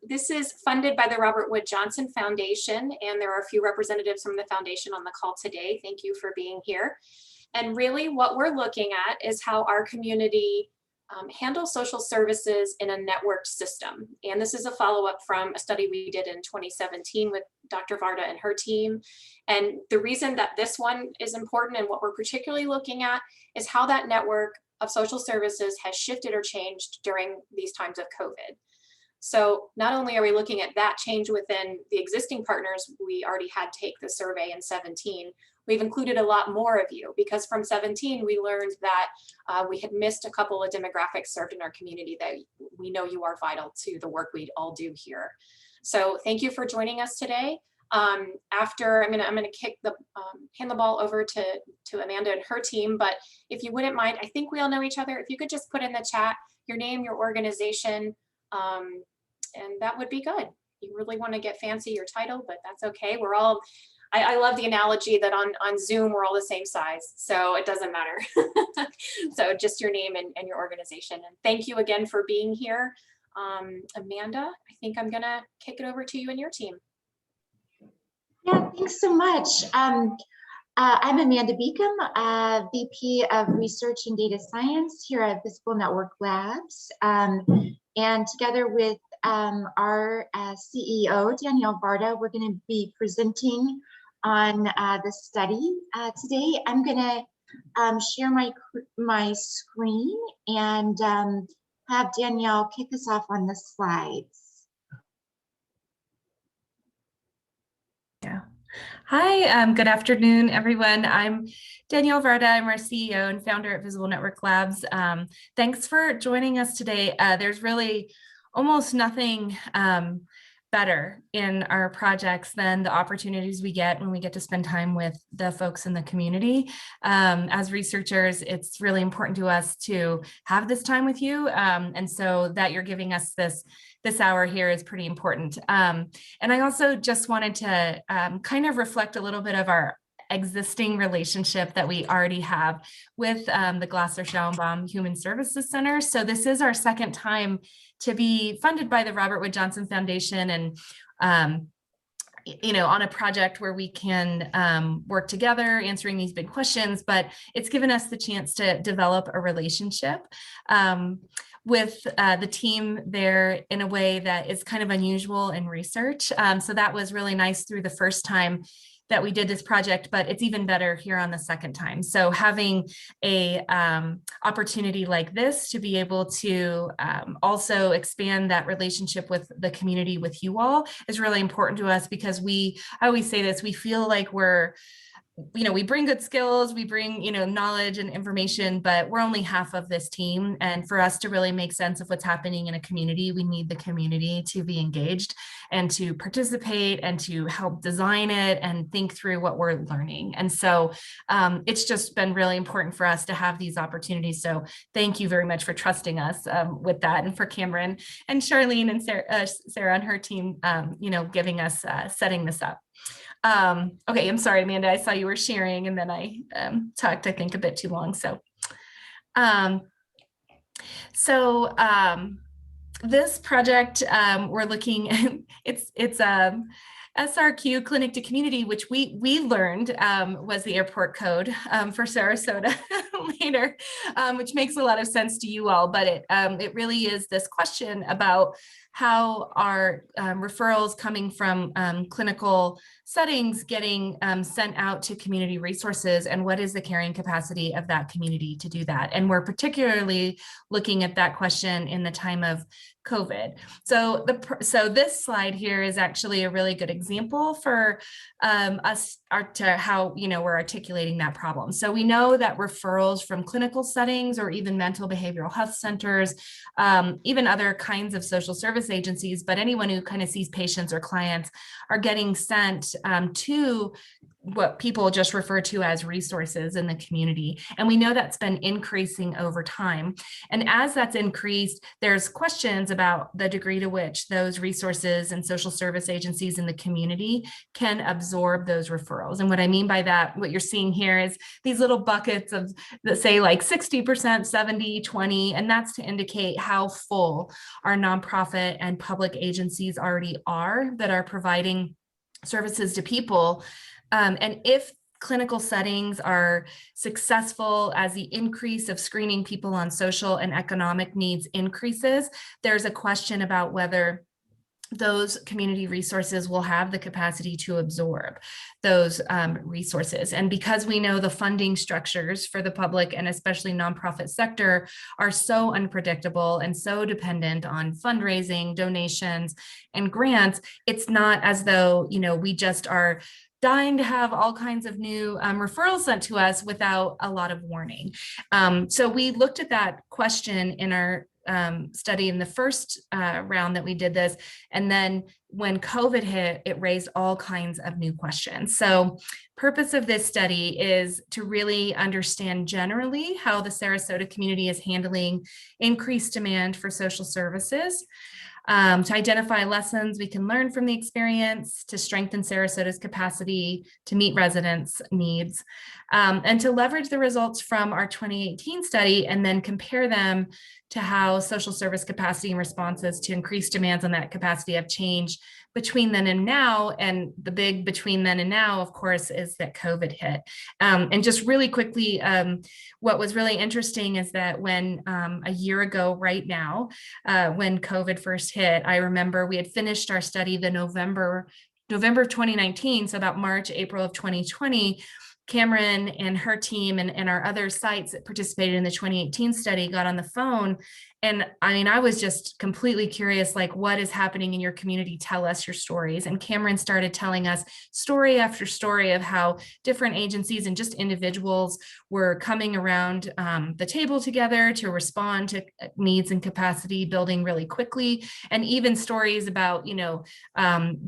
This is funded by the Robert Wood Johnson Foundation, and there are a few representatives from the foundation on the call today. Thank you for being here. And really what we're looking at is how our community handles social services in a networked system. And this is a follow-up from a study we did in 2017 with Dr. Varda and her team. And the reason that this one is important and what we're particularly looking at is how that network of social services has shifted or changed during these times of COVID. So not only are we looking at that change within the existing partners we already had take the survey in 17, we've included a lot more of you, because from 17 we learned that we had missed a couple of demographics served in our community that we know you are vital to the work we all do here. So thank you for joining us today. After I'm gonna kick the hand the ball over to Amanda and her team, but if you wouldn't mind, I think we all know each other. If you could just put in the chat your name, your organization, and that would be good. You really want to get fancy your title, but that's okay. We're all, I love the analogy that on Zoom, we're all the same size, so it doesn't matter. So just your name and your organization. And thank you again for being here. Amanda, I think I'm gonna kick it over to you and your team. Yeah, thanks so much. I'm Amanda Beacom, VP of Research and Data Science here at Visible Network Labs. And together with our CEO, Danielle Varda, we're going to be presenting on the study today. I'm going to share my screen and have Danielle kick us off on the slides. Yeah. Hi, good afternoon, everyone. I'm Danielle Varda. I'm our CEO and founder at Visible Network Labs. Thanks for joining us today. There's really almost nothing better in our projects than the opportunities we get when we get to spend time with the folks in the community. As researchers, it's really important to us to have this time with you. And so that you're giving us this hour here is pretty important. And I also just wanted to kind of reflect a little bit of our existing relationship that we already have with the Glasser Schoenbaum Human Services Center. So this is our second time to be funded by the Robert Wood Johnson Foundation, and you know, on a project where we can work together answering these big questions, but it's given us the chance to develop a relationship with the team there in a way that is kind of unusual in research. So that was really nice through the first time that we did this project, but it's even better here on the second time. So having a opportunity like this to be able to also expand that relationship with the community with you all is really important to us, because I always say this, we feel like we're, you know, we bring good skills, we bring, you know, knowledge and information, but we're only half of this team. And for us to really make sense of what's happening in a community, we need the community to be engaged and to participate and to help design it and think through what we're learning. And so it's just been really important for us to have these opportunities. So thank you very much for trusting us with that, and for Cameron and Charlene and Sarah and her team, you know, giving us, setting this up. Okay, I'm sorry, Amanda, I saw you were sharing and then I talked, I think, a bit too long. So, this project, we're looking, it's SRQ Clinic to Community, which we learned was the airport code for Sarasota later, which makes a lot of sense to you all, but it really is this question about how are referrals coming from clinical settings getting sent out to community resources, and what is the carrying capacity of that community to do that? And we're particularly looking at that question in the time of COVID. So this slide here is actually a really good example for us to how, you know, we're articulating that problem. So we know that referrals from clinical settings or even mental behavioral health centers, even other kinds of social service agencies, but anyone who kind of sees patients or clients are getting sent to what people just refer to as resources in the community. And we know that's been increasing over time. And as that's increased, there's questions about the degree to which those resources and social service agencies in the community can absorb those referrals. And what I mean by that, what you're seeing here is these little buckets of, that say like 60%, 70, 20, and that's to indicate how full our nonprofit and public agencies already are that are providing services to people. And if clinical settings are successful as the increase of screening people on social and economic needs increases, there's a question about whether those community resources will have the capacity to absorb those resources. And because we know the funding structures for the public and especially nonprofit sector are so unpredictable and so dependent on fundraising, donations, and grants, it's not as though, you know, we just are dying to have all kinds of new referrals sent to us without a lot of warning. So we looked at that question in our study in the first round that we did this. And then when COVID hit, it raised all kinds of new questions. So purpose of this study is to really understand generally how the Sarasota community is handling increased demand for social services, to identify lessons we can learn from the experience, to strengthen Sarasota's capacity to meet residents' needs, and to leverage the results from our 2018 study and then compare them to how social service capacity and responses to increased demands on that capacity have changed between then and now. And the big between then and now, of course, is that COVID hit. And just really quickly, what was really interesting is that when a year ago right now, when COVID first hit, I remember we had finished our study the November of 2019, so about March, April of 2020. Cameron and her team and our other sites that participated in the 2018 study got on the phone. And I mean, I was just completely curious, like, what is happening in your community? Tell us your stories. And Cameron started telling us story after story of how different agencies and just individuals were coming around the table together to respond to needs and capacity building really quickly. And even stories about, you know,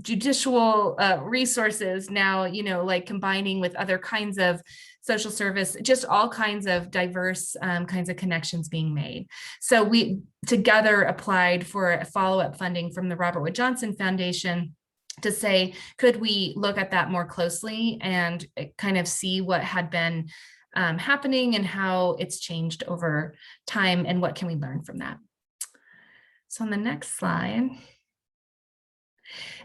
judicial resources now, you know, like combining with other kinds of social service, just all kinds of diverse kinds of connections being made. So we together applied for follow-up funding from the Robert Wood Johnson Foundation to say, could we look at that more closely and kind of see what had been happening and how it's changed over time and what can we learn from that. So on the next slide,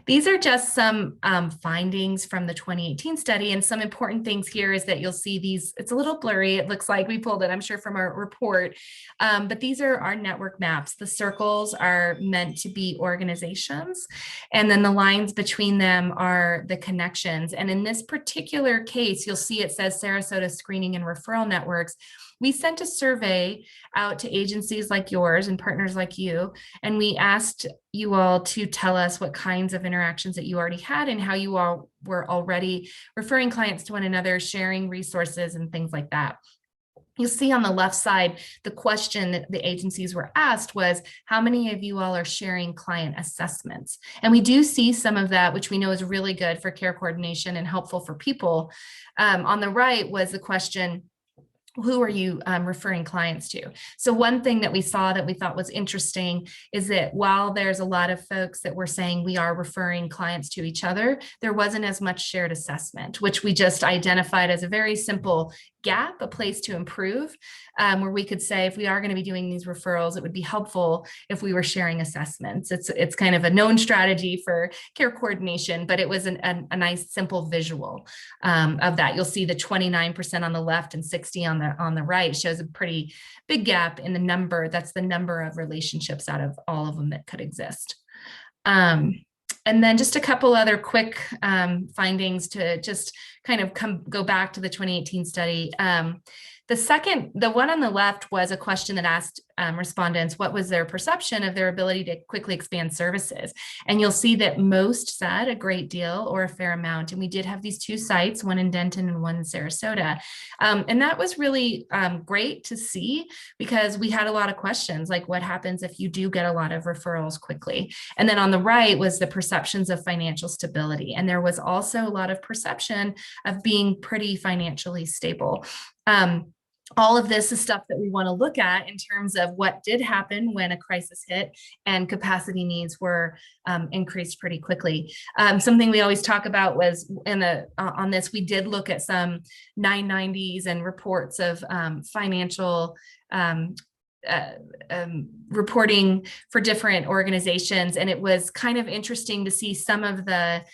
these are just some findings from the 2018 study, and some important things here is that you'll see these, it's a little blurry, it looks like we pulled it, I'm sure, from our report, but these are our network maps. The circles are meant to be organizations, and then the lines between them are the connections. And in this particular case, you'll see it says Sarasota Screening and Referral Networks. We sent a survey out to agencies like yours and partners like you, and we asked you all to tell us what kinds of interactions that you already had and how you all were already referring clients to one another, sharing resources and things like that. You'll see on the left side, the question that the agencies were asked was, how many of you all are sharing client assessments? And we do see some of that, which we know is really good for care coordination and helpful for people. On the right was the question, who are you referring clients to? So one thing that we saw that we thought was interesting is that while there's a lot of folks that were saying we are referring clients to each other, there wasn't as much shared assessment, which we just identified as a very simple gap, a place to improve, where we could say, if we are going to be doing these referrals, it would be helpful if we were sharing assessments. It's kind of a known strategy for care coordination, but it was a nice simple visual of that. You'll see the 29% on the left and 60 on the right shows a pretty big gap in the number. That's the number of relationships out of all of them that could exist. And then just a couple other quick findings to just kind of go back to the 2018 study. The one on the left was a question that asked respondents what was their perception of their ability to quickly expand services. And you'll see that most said a great deal or a fair amount. And we did have these 2 sites, one in Denton and one in Sarasota. And that was really great to see, because we had a lot of questions, like what happens if you do get a lot of referrals quickly? And then on the right was the perceptions of financial stability. And there was also a lot of perception of being pretty financially stable. All of this is stuff that we want to look at in terms of what did happen when a crisis hit and capacity needs were increased pretty quickly. Something we always talk about was on this, we did look at some 990s and reports of financial reporting for different organizations. And it was kind of interesting to see some of the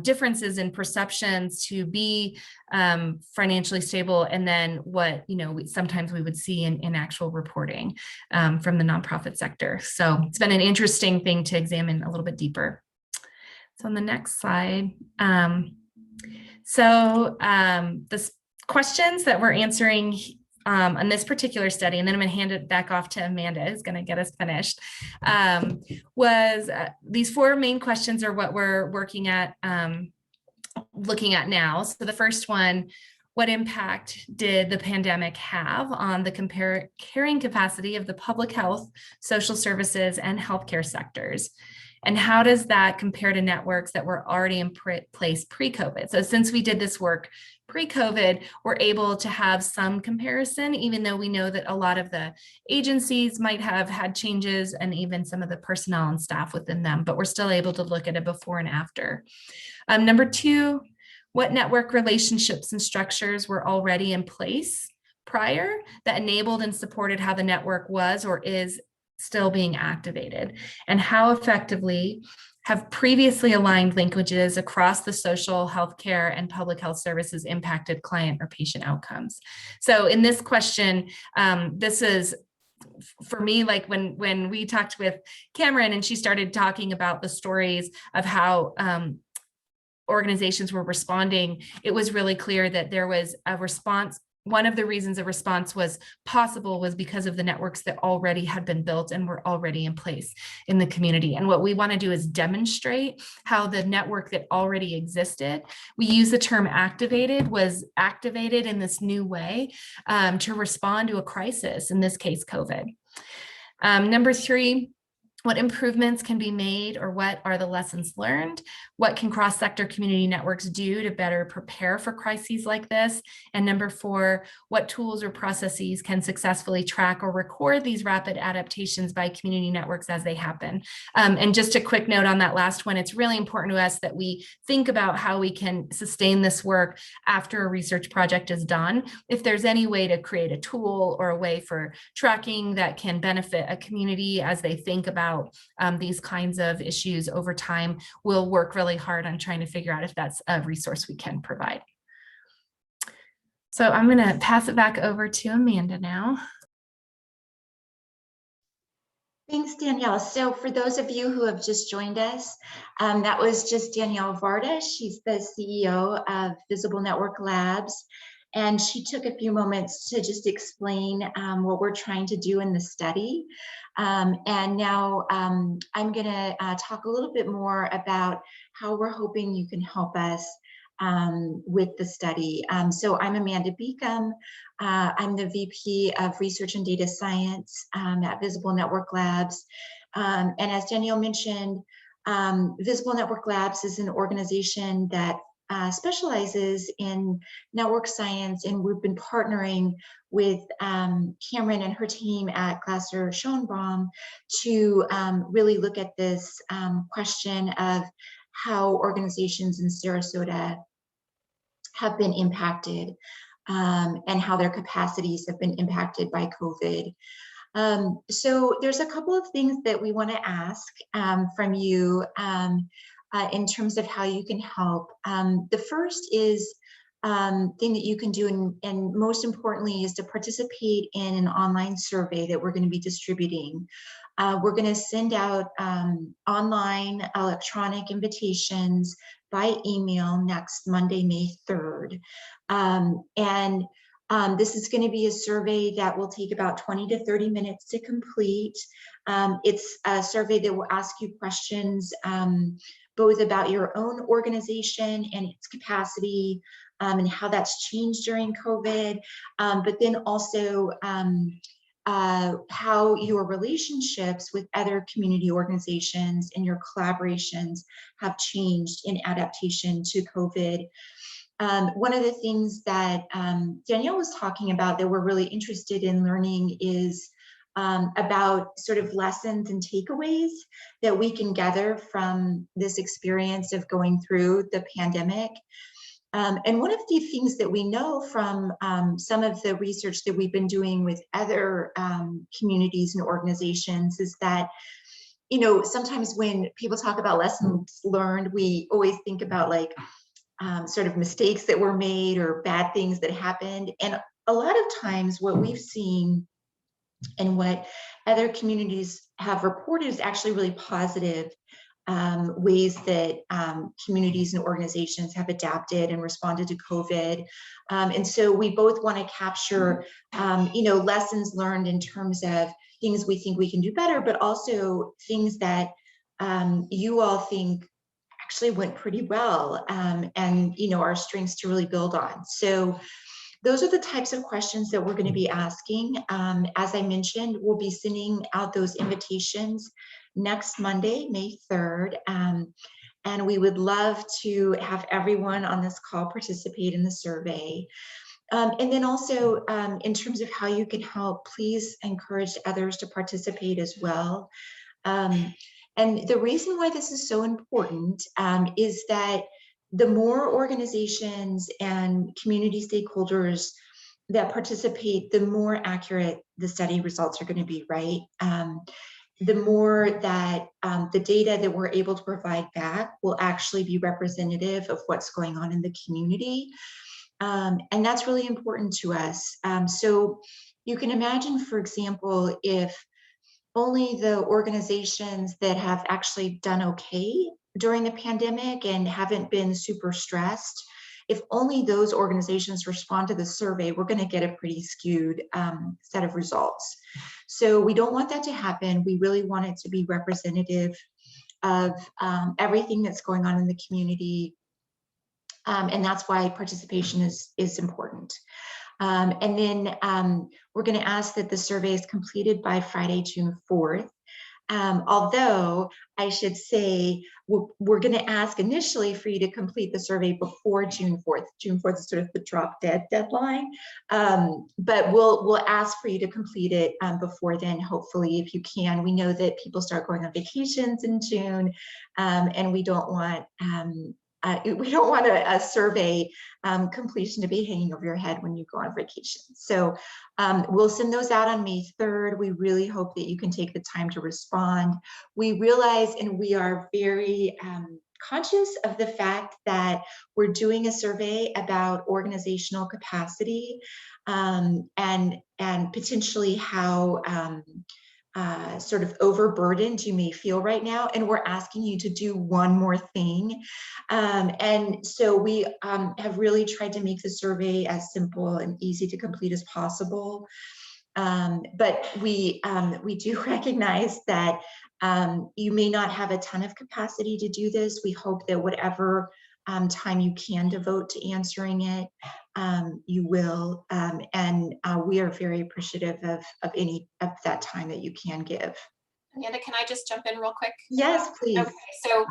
differences in perceptions to be financially stable, and then what, sometimes we would see in actual reporting from the nonprofit sector. So it's been an interesting thing to examine a little bit deeper. So on the next slide, the questions that we're answering on this particular study, and then I'm going to hand it back off to Amanda, who's going to get us finished, was these 4 main questions are what we're looking at now. So the first one, what impact did the pandemic have on the carrying capacity of the public health, social services, and healthcare sectors? And how does that compare to networks that were already in place pre-COVID? So since we did this work pre-COVID, we're able to have some comparison, even though we know that a lot of the agencies might have had changes, and even some of the personnel and staff within them, but we're still able to look at a before and after. Number 2, what network relationships and structures were already in place prior that enabled and supported how the network was or is still being activated, and how effectively have previously aligned linkages across the social, healthcare, and public health services impacted client or patient outcomes? So in this question, this is, for me, like when we talked with Cameron and she started talking about the stories of how organizations were responding, it was really clear that there was a response. One of the reasons a response was possible was because of the networks that already had been built and were already in place in the community. And what we want to do is demonstrate how the network that already existed, we use the term activated, was activated in this new way to respond to a crisis, in this case, COVID. Number 3, what improvements can be made, or what are the lessons learned? What can cross-sector community networks do to better prepare for crises like this? And number 4, what tools or processes can successfully track or record these rapid adaptations by community networks as they happen? And just a quick note on that last one, it's really important to us that we think about how we can sustain this work after a research project is done. If there's any way to create a tool or a way for tracking that can benefit a community as they think about these kinds of issues over time, we'll work really hard on trying to figure out if that's a resource we can provide. So I'm going to pass it back over to Amanda now. Thanks, Danielle. So for those of you who have just joined us, that was just Danielle Varda. She's the CEO of Visible Network Labs. And she took a few moments to just explain what we're trying to do in the study. And now I'm going to talk a little bit more about how we're hoping you can help us with the study. So I'm Amanda Beacom. I'm the VP of Research and Data Science at Visible Network Labs. And as Danielle mentioned, Visible Network Labs is an organization that specializes in network science, and we've been partnering with Cameron and her team at Glasser Schoenbaum to really look at this question of how organizations in Sarasota have been impacted and how their capacities have been impacted by COVID. So there's a couple of things that we want to ask from you in terms of how you can help. The first is thing that you can do, and most importantly, is to participate in an online survey that we're going to be distributing. We're going to send out online electronic invitations by email next Monday, May 3rd. And This is going to be a survey that will take about 20 to 30 minutes to complete. It's a survey that will ask you questions both about your own organization and its capacity and how that's changed during COVID, but then also how your relationships with other community organizations and your collaborations have changed in adaptation to COVID. One of the things that Danielle was talking about that we're really interested in learning is about sort of lessons and takeaways that we can gather from this experience of going through the pandemic. And one of the things that we know from some of the research that we've been doing with other communities and organizations is that, you know, sometimes when people talk about lessons learned, we always think about like sort of mistakes that were made or bad things that happened. And a lot of times what we've seen and what other communities have reported is actually really positive ways that communities and organizations have adapted and responded to COVID. And so we both want to capture, you know, lessons learned in terms of things we think we can do better, but also things that you all think actually went pretty well, and, you know, our strengths to really build on. So those are the types of questions that we're going to be asking. As I mentioned, we'll be sending out those invitations next Monday, May 3rd. And we would love to have everyone on this call participate in the survey. And then also in terms of how you can help, please encourage others to participate as well. And the reason why this is so important is that the more organizations and community stakeholders that participate, the more accurate the study results are going to be, right? The more that the data that we're able to provide back will actually be representative of what's going on in the community. And that's really important to us. So you can imagine, for example, if only the organizations that have actually done okay during the pandemic and haven't been super stressed, if only those organizations respond to the survey, we're going to get a pretty skewed set of results. So we don't want that to happen. We really want it to be representative of everything that's going on in the community. And that's why participation is important. And then we're going to ask that the survey is completed by Friday, June 4th. Although I should say, we're going to ask initially for you to complete the survey before June 4th. June 4th is sort of the drop dead deadline. But we'll ask for you to complete it before then, hopefully, if you can. We know that people start going on vacations in June, and we don't want a survey completion to be hanging over your head when you go on vacation. So we'll send those out on May 3rd. We really hope that you can take the time to respond. We realize and we are very conscious of the fact that we're doing a survey about organizational capacity and potentially how sort of overburdened you may feel right now, and we're asking you to do one more thing. And so we have really tried to make the survey as simple and easy to complete as possible. But we do recognize that you may not have a ton of capacity to do this. We hope that whatever time you can devote to answering it, you will, and we are very appreciative of any of that time that you can give. Amanda, can I just jump in real quick? Yes, please. Okay, so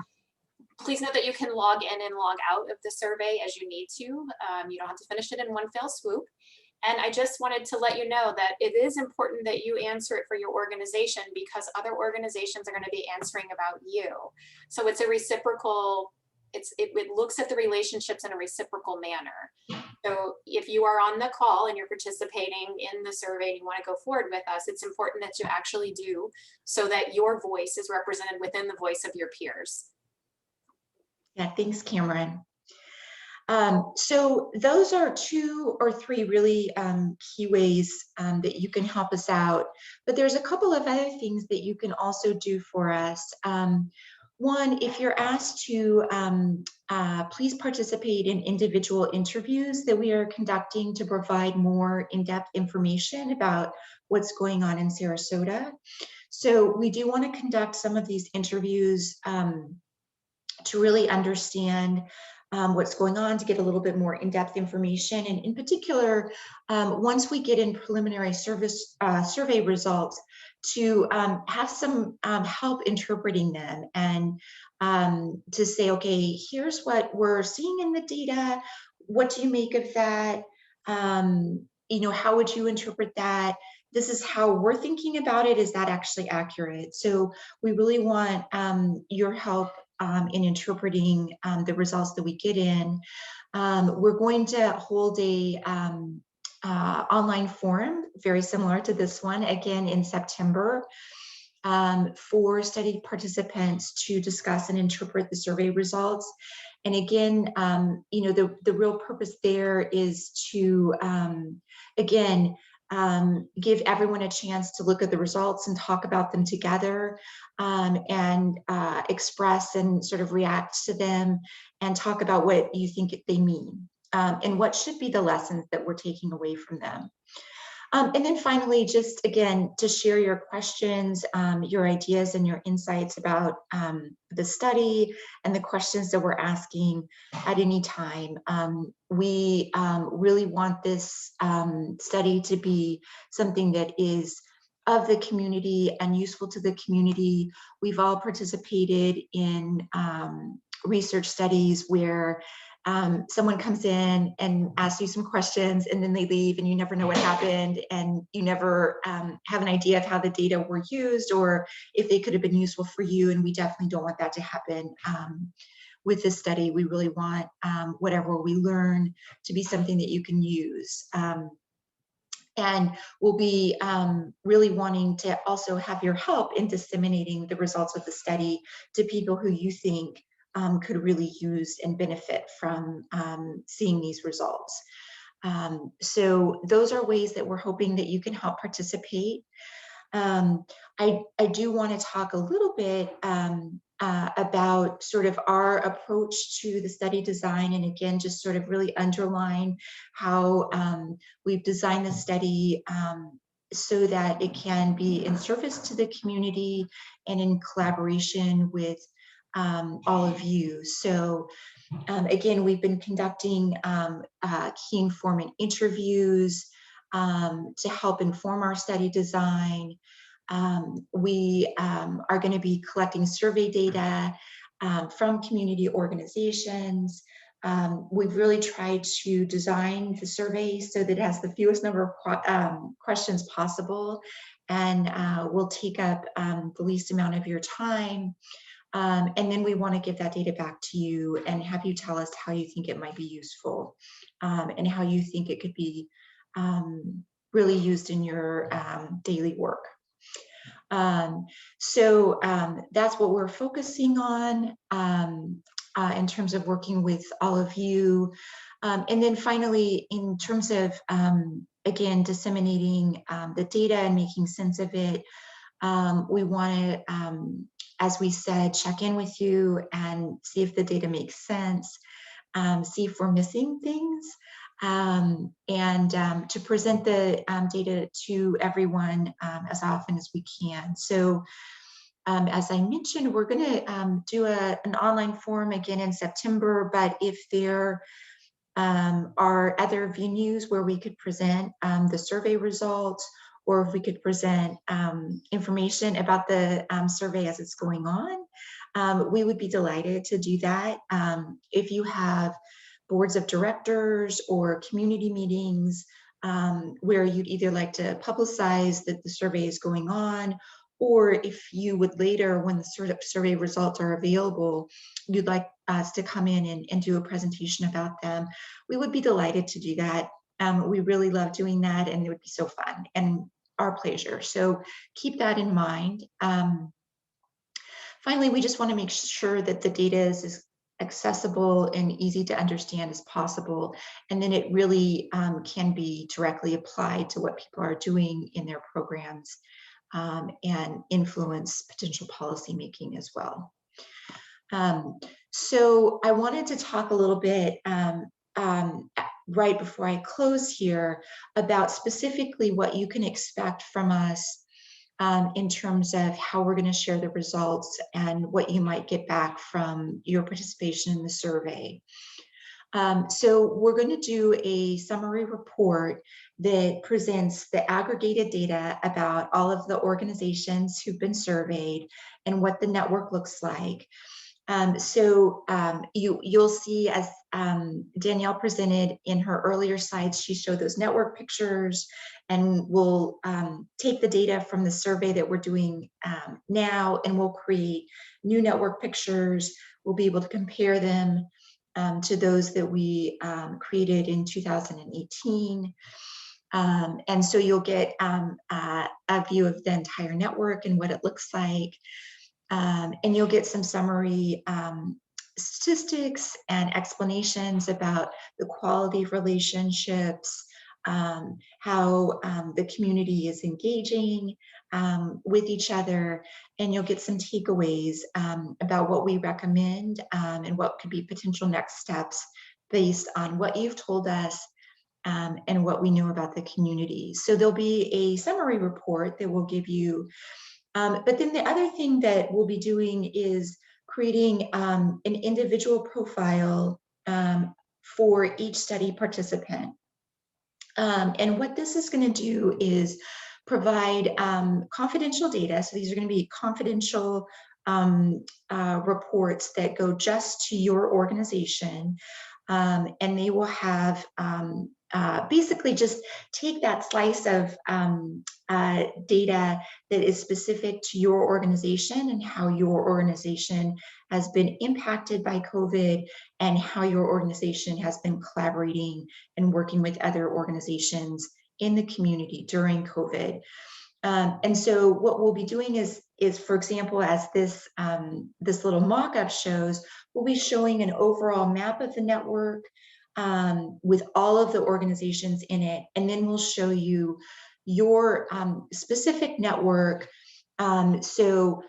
please note that you can log in and log out of the survey as you need to. You don't have to finish it in one fell swoop. And I just wanted to let you know that it is important that you answer it for your organization, because other organizations are going to be answering about you. So it's a reciprocal, it looks at the relationships in a reciprocal manner. So if you are on the call and you're participating in the survey and you want to go forward with us, it's important that you actually do, so that your voice is represented within the voice of your peers. Yeah, thanks, Cameron. So those are 2 or 3 really key ways that you can help us out. But there's a couple of other things that you can also do for us. One, if you're asked to please participate in individual interviews that we are conducting to provide more in-depth information about what's going on in Sarasota. So we do want to conduct some of these interviews to really understand what's going on, to get a little bit more in-depth information. And in particular, once we get in preliminary survey results, to have some help interpreting them and to say, okay, here's what we're seeing in the data. What do you make of that? You know, how would you interpret that? This is how we're thinking about it. Is that actually accurate? So we really want your help in interpreting the results that we get in. We're going to hold a online forum, very similar to this one, again in September, for study participants to discuss and interpret the survey results. And again, you know, the real purpose there is to, again, give everyone a chance to look at the results and talk about them together, and express and sort of react to them and talk about what you think they mean, and what should be the lessons that we're taking away from them. And then finally, just again, to share your questions, your ideas and your insights about the study and the questions that we're asking at any time. We really want this study to be something that is of the community and useful to the community. We've all participated in research studies where someone comes in and asks you some questions and then they leave and you never know what happened, and you never have an idea of how the data were used or if they could have been useful for you. And we definitely don't want that to happen with this study. We really want whatever we learn to be something that you can use. And we'll be really wanting to also have your help in disseminating the results of the study to people who you think could really use and benefit from seeing these results. So those are ways that we're hoping that you can help participate. I do want to talk a little bit about sort of our approach to the study design, and again, just sort of really underline how we've designed the study so that it can be in service to the community and in collaboration with all of you. So again, we've been conducting key informant interviews to help inform our study design. We are going to be collecting survey data from community organizations. We've really tried to design the survey so that it has the fewest number of questions possible and will take up the least amount of your time. And then we want to give that data back to you and have you tell us how you think it might be useful, and how you think it could be really used in your daily work. So that's what we're focusing on in terms of working with all of you. And then finally, in terms of, again, disseminating the data and making sense of it, we want to, as we said, check in with you and see if the data makes sense, see if we're missing things, and to present the data to everyone as often as we can. So as I mentioned, we're going to do an online forum again in September, but if there are other venues where we could present the survey results, or if we could present information about the survey as it's going on, we would be delighted to do that. If you have boards of directors or community meetings where you'd either like to publicize that the survey is going on, or if you would later, when the survey results are available, you'd like us to come in and do a presentation about them, we would be delighted to do that. We really love doing that, and it would be so fun and our pleasure. So keep that in mind. Finally, we just want to make sure that the data is as accessible and easy to understand as possible, and then it really can be directly applied to what people are doing in their programs and influence potential policy making as well. So I wanted to talk a little bit right before I close here about specifically what you can expect from us in terms of how we're going to share the results and what you might get back from your participation in the survey. So we're going to do a summary report that presents the aggregated data about all of the organizations who've been surveyed and what the network looks like. You'll see, as Danielle presented in her earlier slides, she showed those network pictures, and we'll take the data from the survey that we're doing now, and we'll create new network pictures. We'll be able to compare them to those that we created in 2018. And so you'll get a view of the entire network and what it looks like. And you'll get some summary statistics and explanations about the quality of relationships, how the community is engaging with each other, and you'll get some takeaways about what we recommend and what could be potential next steps based on what you've told us and what we know about the community. So there'll be a summary report that will give you. But then the other thing that we'll be doing is creating an individual profile for each study participant. And what this is going to do is provide confidential data. So these are going to be confidential reports that go just to your organization. And they will have basically just take that slice of data that is specific to your organization and how your organization has been impacted by COVID and how your organization has been collaborating and working with other organizations in the community during COVID. And so what we'll be doing is for example, as this little mock-up shows, we'll be showing an overall map of the network with all of the organizations in it, and then we'll show you your specific network. So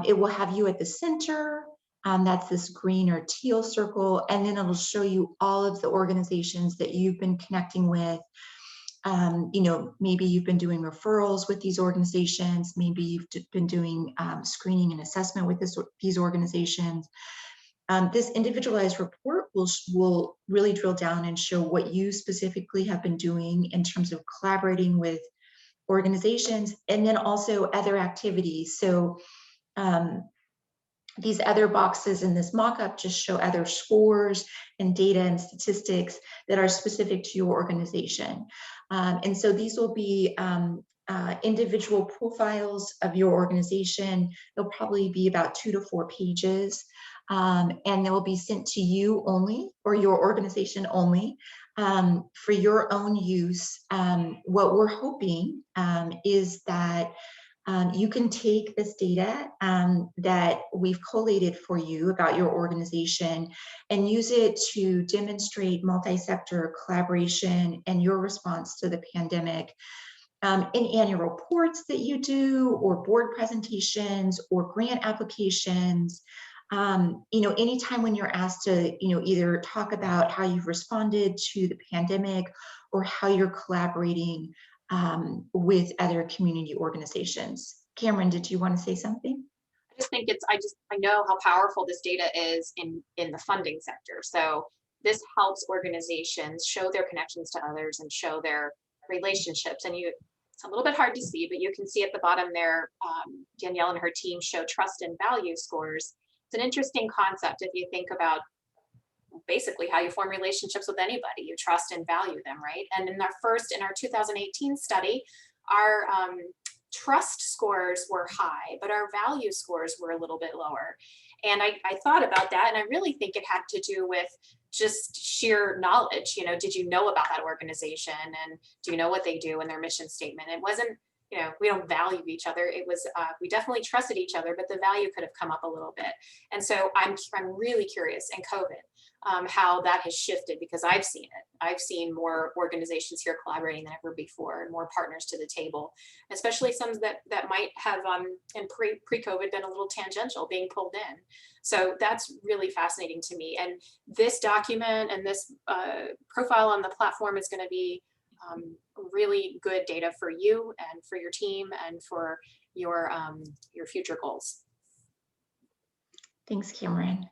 it will have you at the center. That's this green or teal circle, and then it'll show you all of the organizations that you've been connecting with. Maybe you've been doing referrals with these organizations. Maybe you've been doing screening and assessment with these organizations. This individualized report will really drill down and show what you specifically have been doing in terms of collaborating with organizations, and then also other activities. So these other boxes in this mock-up just show other scores and data and statistics that are specific to your organization. And so these will be individual profiles of your organization. They'll probably be about 2 to 4 pages. And they will be sent to you only, or your organization only, for your own use. What we're hoping is that you can take this data that we've collated for you about your organization and use it to demonstrate multi-sector collaboration and your response to the pandemic in annual reports that you do, or board presentations, or grant applications. Anytime when you're asked to, either talk about how you've responded to the pandemic or how you're collaborating with other community organizations. Cameron, did you want to say something? I just think I know how powerful this data is in the funding sector. So this helps organizations show their connections to others and show their relationships. And it's a little bit hard to see, but you can see at the bottom there, Danielle and her team show trust and value scores. It's an interesting concept if you think about basically how you form relationships with anybody. You trust and value them, right? And in our 2018 study, our trust scores were high, but our value scores were a little bit lower. And I thought about that, and I really think it had to do with just sheer knowledge. Did you know about that organization, and do you know what they do and their mission statement? It wasn't, we don't value each other. It was, we definitely trusted each other, but the value could have come up a little bit. And so I'm really curious in COVID, how that has shifted, because I've seen it. I've seen more organizations here collaborating than ever before, and more partners to the table, especially some that might have in pre-COVID been a little tangential, being pulled in. So that's really fascinating to me. And this document and this profile on the platform is going to be really good data for you and for your team and for your future goals. Thanks, Cameron.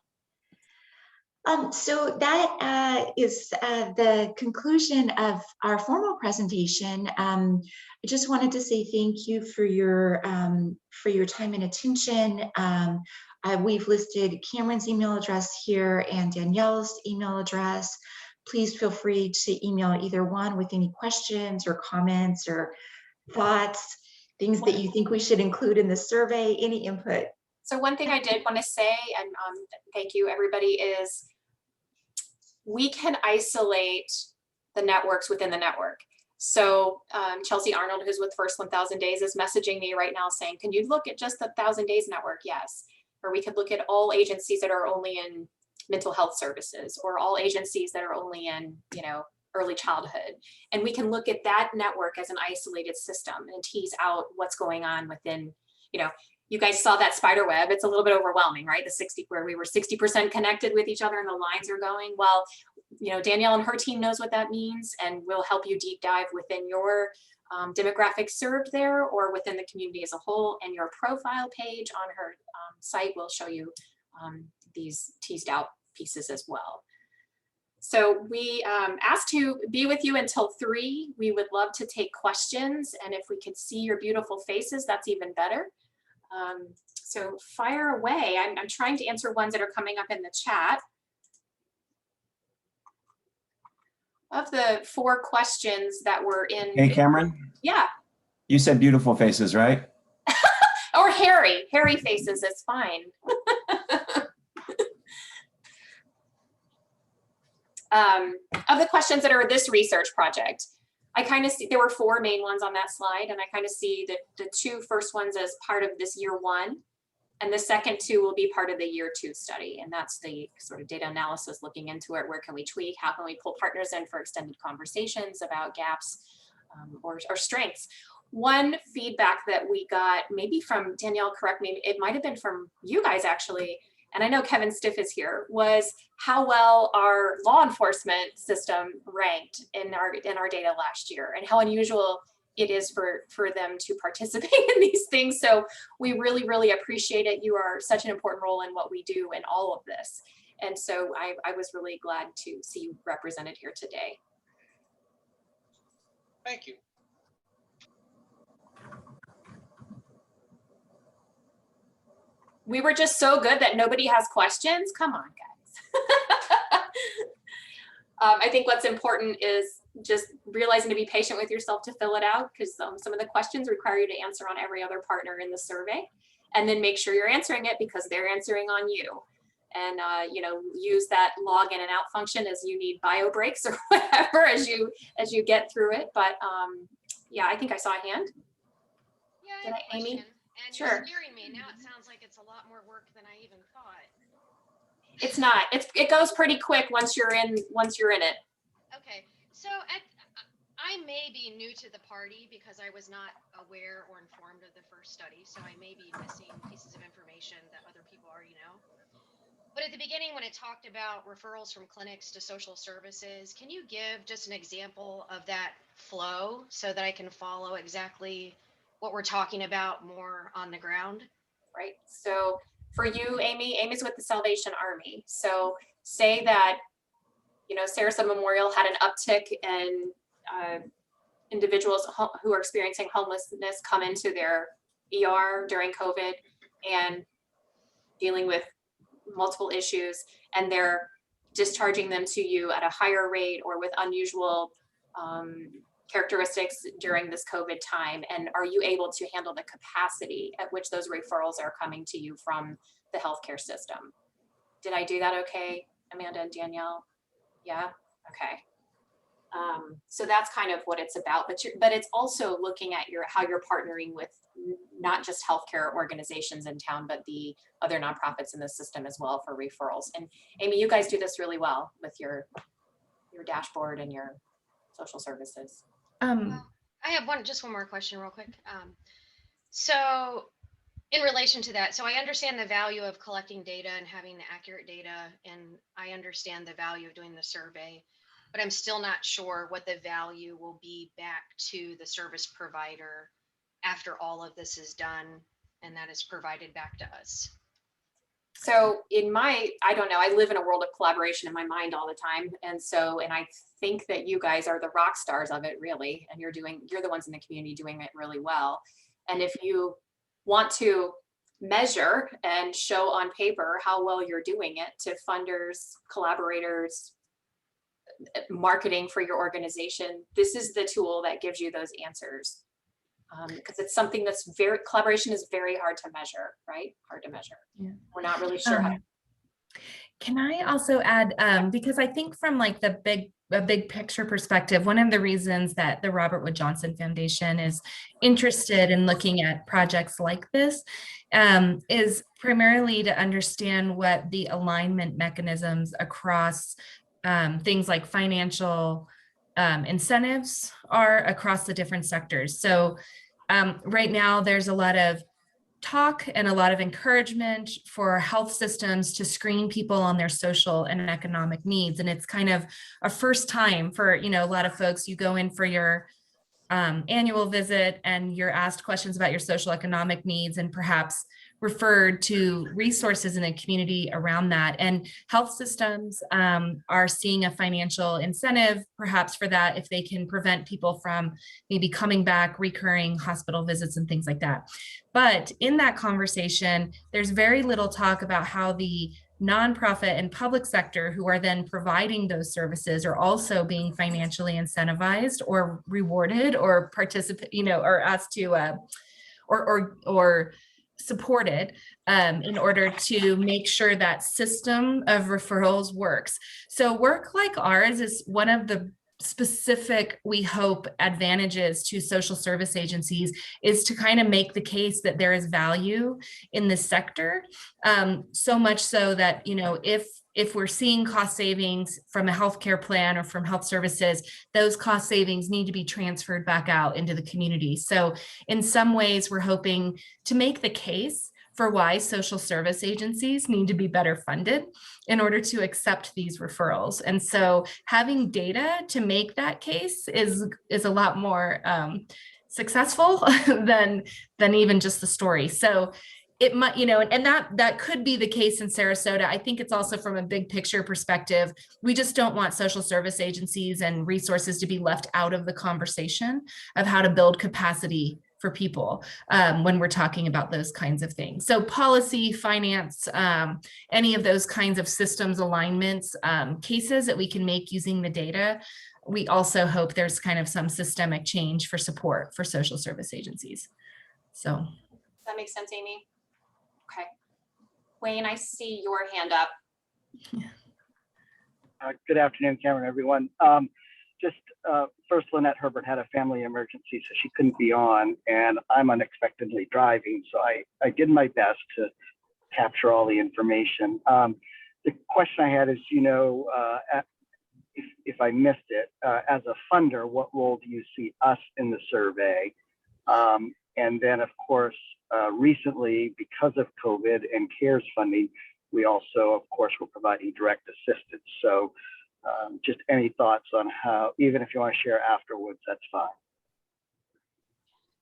So that is the conclusion of our formal presentation. I just wanted to say thank you for your time and attention. We've listed Cameron's email address here and Danielle's email address. Please feel free to email either one with any questions or comments or thoughts, things that you think we should include in the survey, any input. So one thing I did want to say, and thank you everybody, is we can isolate the networks within the network. So Chelsea Arnold, who's with First 1000 Days, is messaging me right now saying, can you look at just the 1000 Days network? Yes. Or we could look at all agencies that are only in mental health services, or all agencies that are only in, early childhood. And we can look at that network as an isolated system and tease out what's going on within, you guys saw that spider web. It's a little bit overwhelming, right? Where we were 60% connected with each other and the lines are going. Well, Danielle and her team knows what that means, and we'll help you deep dive within your demographics served there or within the community as a whole. And your profile page on her site will show you these teased out pieces as well. So we asked to be with you until 3. We would love to take questions, and if we could see your beautiful faces, that's even better. So fire away. I'm trying to answer ones that are coming up in the chat. Of the 4 questions that were in. Hey, Cameron. Yeah. You said beautiful faces, right? Or hairy faces, it's fine. Of the questions that are this research project, I kind of see there were 4 main ones on that slide, and I kind of see the 2 first ones as part of this year 1, and the second 2 will be part of the year 2 study. And that's the sort of data analysis, looking into it. Where can we tweak? How can we pull partners in for extended conversations about gaps or strengths? One feedback that we got, maybe from Danielle, correct me, it might've been from you guys actually, and I know Kevin Stiff is here, was how well our law enforcement system ranked in our data last year, and how unusual it is for them to participate in these things. So we really, really appreciate it. You are such an important role in what we do in all of this. And so I was really glad to see you represented here today. Thank you. We were just so good that nobody has questions. Come on, guys. I think what's important is just realizing to be patient with yourself to fill it out, because some of the questions require you to answer on every other partner in the survey, and then make sure you're answering it because they're answering on you. And use that log in and out function as you need bio breaks or whatever as you get through it. But yeah, I think I saw a hand. Yeah, I have a question. Amy? And Sure. You're scaring me now. It sounds like it's a lot more work than I even thought. It's not. It goes pretty quick once you're in it. Okay, so I may be new to the party because I was not aware or informed of the first study, so I may be missing pieces of information that other people already know. But at the beginning, when it talked about referrals from clinics to social services, can you give just an example of that flow so that I can follow exactly what we're talking about more on the ground? Right. So for you, Amy's with the Salvation Army. So say that, Sarasota Memorial had an uptick in individuals who are experiencing homelessness come into their ER during COVID and dealing with multiple issues, and they're discharging them to you at a higher rate or with unusual characteristics during this COVID time. And are you able to handle the capacity at which those referrals are coming to you from the healthcare system? Did I do that okay, Amanda and Danielle? Yeah, okay. So that's kind of what it's about, but it's also looking at how you're partnering with not just healthcare organizations in town, but the other nonprofits in the system as well for referrals. And Amy, you guys do this really well with your dashboard and your social services. I have just one more question real quick. So in relation to that, so I understand the value of collecting data and having the accurate data, and I understand the value of doing the survey, but I'm still not sure what the value will be back to the service provider after all of this is done and that is provided back to us. So I don't know, I live in a world of collaboration in my mind all the time. And I think that you guys are the rock stars of it, really. And you're the ones in the community doing it really well. And if you want to measure and show on paper how well you're doing it to funders, collaborators, marketing for your organization, this is the tool that gives you those answers. Because it's something collaboration is very hard to measure, right? Hard to measure. Yeah. We're not really sure how to. Can I also add, because I think from like a big picture perspective, one of the reasons that the Robert Wood Johnson Foundation is interested in looking at projects like this is primarily to understand what the alignment mechanisms across things like financial incentives are across the different sectors. So right now there's a lot of talk and a lot of encouragement for health systems to screen people on their social and economic needs. And it's kind of a first time for, a lot of folks. You go in for your annual visit and you're asked questions about your social economic needs and perhaps referred to resources in the community around that. And health systems are seeing a financial incentive perhaps for that if they can prevent people from maybe coming back, recurring hospital visits and things like that. But in that conversation, there's very little talk about how the nonprofit and public sector who are then providing those services are also being financially incentivized or rewarded or participate, or asked to or supported in order to make sure that system of referrals works. So work like ours is one of the specific, we hope, advantages to social service agencies is to kind of make the case that there is value in this sector. So much so that, if we're seeing cost savings from a healthcare plan or from health services, those cost savings need to be transferred back out into the community. So in some ways, we're hoping to make the case for why social service agencies need to be better funded in order to accept these referrals. And so having data to make that case is a lot more successful than even just the story. So it might, and that could be the case in Sarasota. I think it's also from a big picture perspective. We just don't want social service agencies and resources to be left out of the conversation of how to build capacity for people when we're talking about those kinds of things. So policy, finance, any of those kinds of systems alignments, cases that we can make using the data. We also hope there's kind of some systemic change for support for social service agencies. So. That makes sense, Amy. Okay. Wayne, I see your hand up. Good afternoon, Cameron, everyone. First, Lynette Herbert had a family emergency, so she couldn't be on, and I'm unexpectedly driving, so I did my best to capture all the information. The question I had is, if I missed it, as a funder, what role do you see us in the survey? And then, of course, recently, because of COVID and CARES funding, we also, of course, were providing direct assistance. So just any thoughts on how, even if you want to share afterwards, that's fine.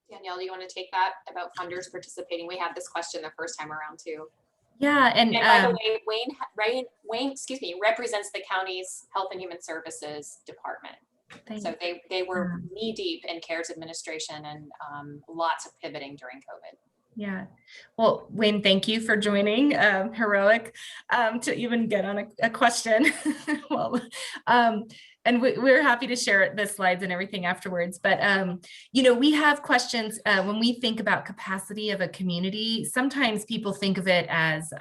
Danielle, do you want to take that about funders participating? We had this question the first time around too. Yeah, and by the way, Wayne, represents the county's Health and Human Services Department. So they were knee deep in CARES administration and lots of pivoting during COVID. Yeah. Well, Wayne, thank you for joining. Heroic to even get on a question. Well, and we're happy to share the slides and everything afterwards. But, we have questions when we think about capacity of a community. Sometimes people think of it as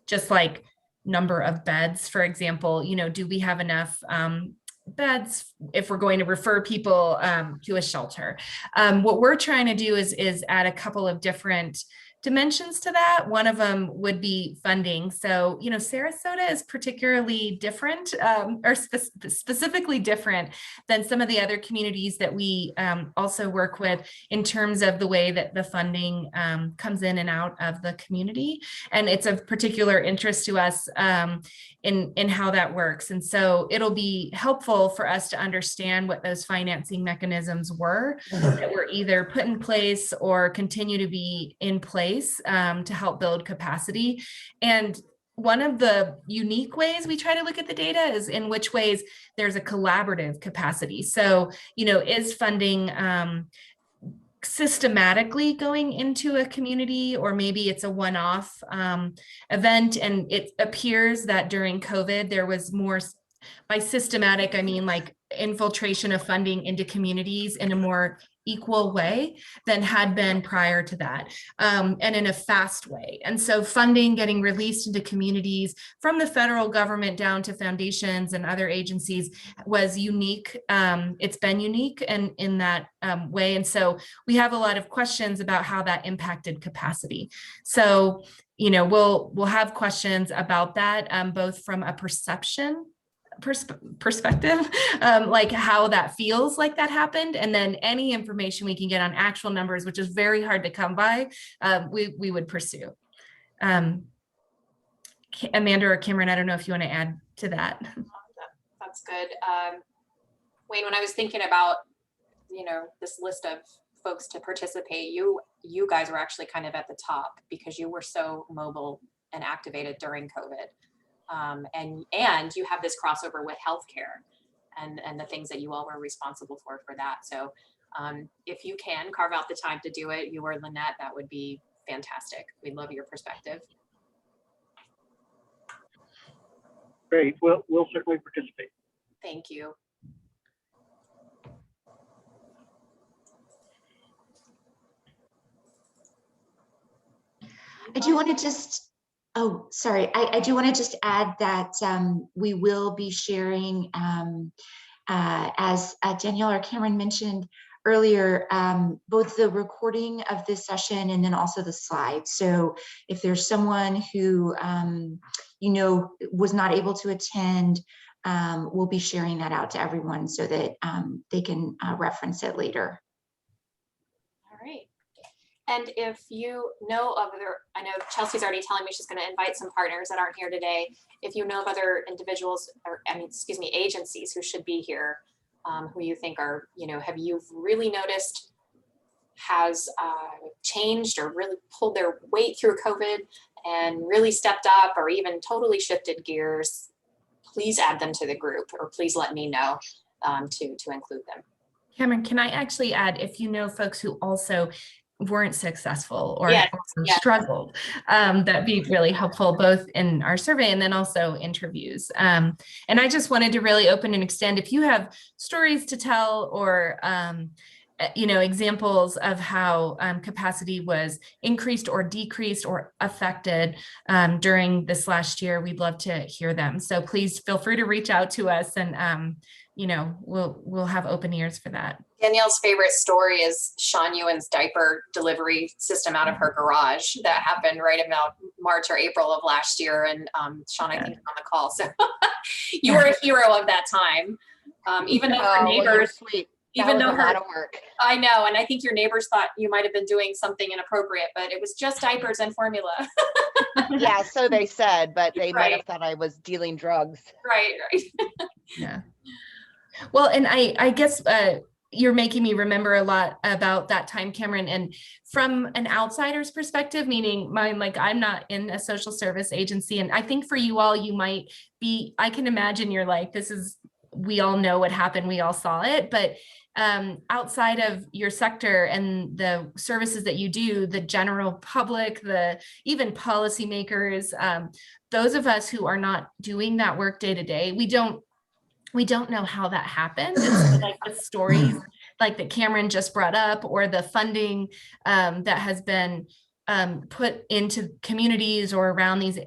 just like number of beds, for example. Do we have enough beds if we're going to refer people to a shelter. What we're trying to do is add a couple of different dimensions to that. One of them would be funding. So, Sarasota is particularly different or specifically different than some of the other communities that we also work with in terms of the way that the funding comes in and out of the community. And it's of particular interest to us in how that works. And so it'll be helpful for us to understand what those financing mechanisms were that were either put in place or continue to be in place to help build capacity. And one of the unique ways we try to look at the data is in which ways there's a collaborative capacity. So, is funding systematically going into a community, or maybe it's a one-off event? And it appears that during COVID, there was more, by systematic, I mean like infiltration of funding into communities in a more equal way than had been prior to that, and in a fast way. And so funding getting released into communities from the federal government down to foundations and other agencies was unique. It's been unique and in that way. And so we have a lot of questions about how that impacted capacity. So, we'll have questions about that, both from a perception perspective, like how that feels like that happened, and then any information we can get on actual numbers, which is very hard to come by, we would pursue. Amanda or Cameron, I don't know if you want to add to that. That's good. Wayne, when I was thinking about, this list of folks to participate, you guys were actually kind of at the top because you were so mobile and activated during COVID. And you have this crossover with healthcare and the things that you all were responsible for that. So if you can carve out the time to do it, you or Lynette, that would be fantastic. We'd love your perspective. Great, we'll certainly participate. Thank you. I do want to just, oh, sorry. I do want to just add that we will be sharing, as Danielle or Cameron mentioned earlier, both the recording of this session and then also the slides. So if there's someone who, was not able to attend, we'll be sharing that out to everyone so that they can reference it later. All right. And if you know of other, I know Chelsea's already telling me she's going to invite some partners that aren't here today. If you know of other individuals, or agencies who should be here, who you think are, have you really noticed has changed or really pulled their weight through COVID and really stepped up or even totally shifted gears, please add them to the group, or please let me know to include them. Cameron, can I actually add, if you know folks who also weren't successful or Yes, also yes. struggled, that'd be really helpful, both in our survey and then also interviews. And I just wanted to really open and extend, if you have stories to tell or examples of how capacity was increased or decreased or affected during this last year, we'd love to hear them. So please feel free to reach out to us, and we'll have open ears for that. Danielle's favorite story is Sean Ewan's diaper delivery system out of her garage that happened right about March or April of last year. And Sean, I think, is on the call. So you were a hero of that time. Even though her neighbors, sweet. Even though a lot of work. I know, and I think your neighbors thought you might have been doing something inappropriate, but it was just diapers and formula. Yeah, so they said, but they might Right. have thought I was dealing drugs. Right. Yeah. Well, and I guess you're making me remember a lot about that time, Cameron, and from an outsider's perspective, meaning mine, like I'm not in a social service agency. And I think for you all, you might be, I can imagine you're like, we all know what happened. We all saw it, but outside of your sector and the services that you do, the general public, even policymakers, those of us who are not doing that work day to day, we don't know how that happened. And so, like the stories like that Cameron just brought up, or the funding that has been put into communities or around these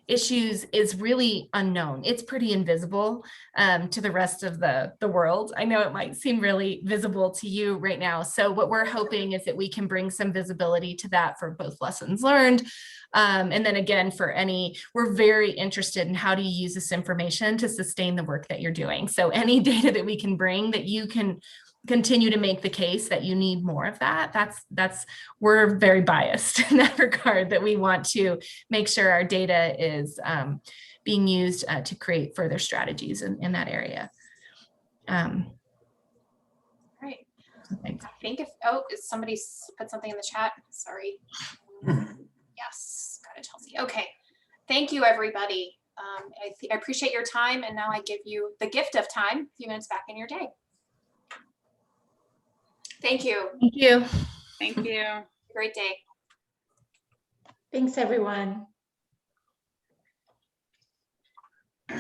issues is really unknown. It's pretty invisible to the rest of the world. I know it might seem really visible to you right now. So what we're hoping is that we can bring some visibility to that for both lessons learned. And then again, we're very interested in how do you use this information to sustain the work that you're doing. So any data that we can bring that you can continue to make the case that you need more of that, we're very biased in that regard, that we want to make sure our data is being used to create further strategies in that area. Right. Thanks. I think somebody put something in the chat. Sorry. Yes, got it, Chelsea. Okay. Thank you, everybody. I appreciate your time. And now I give you the gift of time, a few minutes back in your day. Thank you. Thank you. Thank you. Great day. Thanks, everyone. All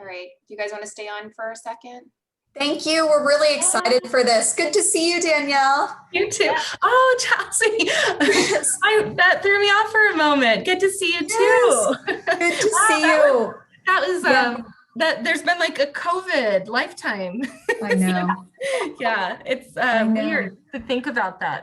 right. Do you guys want to stay on for a second? Thank you. We're really excited for this. Good to see you, Danielle. You too. Oh, Chelsea. That threw me off for a moment. Good to see you too. Good to see you. That was there's been like a COVID lifetime. I know. Yeah, it's weird to think about that.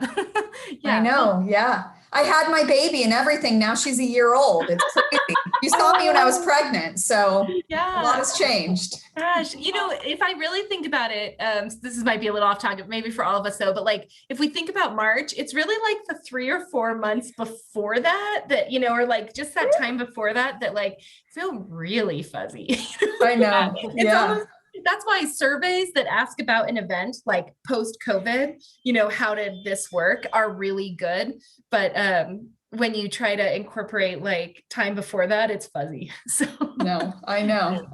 I know. Yeah. I had my baby and everything. Now she's a year old. It's crazy. You saw me when I was pregnant. So yeah, a lot has changed. Gosh, if I really think about it, this might be a little off topic, maybe for all of us though, but like, if we think about March, it's really like the 3 or 4 months before that, or like just that time before that, like feel really fuzzy. I know. Yeah. That's why surveys that ask about an event like post-COVID, how did this work, are really good. But when you try to incorporate like time before that, it's fuzzy. So no, I know.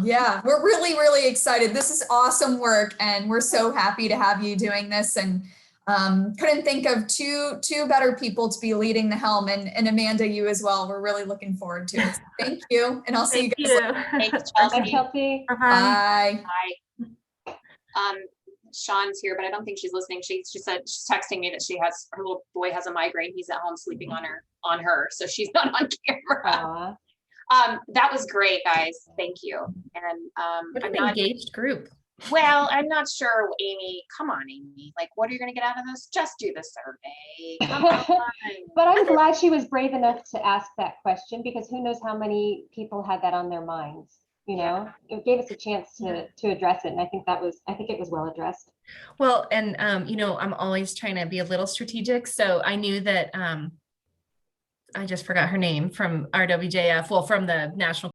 Yeah, we're really, really excited. This is awesome work, and we're so happy to have you doing this. And couldn't think of two better people to be leading the helm, and Amanda, you as well. We're really looking forward to it. So thank you, and I'll see you guys later. Thanks, Chelsea. Bye, Chelsea. Bye. Bye. Sean's here, but I don't think she's listening. She said, she's texting me that her little boy has a migraine. He's at home sleeping on her, so she's not on camera. That was great, guys. Thank you. And what an engaged group. Well, I'm not sure, Amy. Come on, Amy. Like, what are you going to get out of this? Just do the survey. Come on. But I'm glad she was brave enough to ask that question, because who knows how many people had that on their minds. It gave us a chance to address it, and I think it was well addressed. Well, and I'm always trying to be a little strategic, so I knew that I just forgot her name from RWJF, well, from the National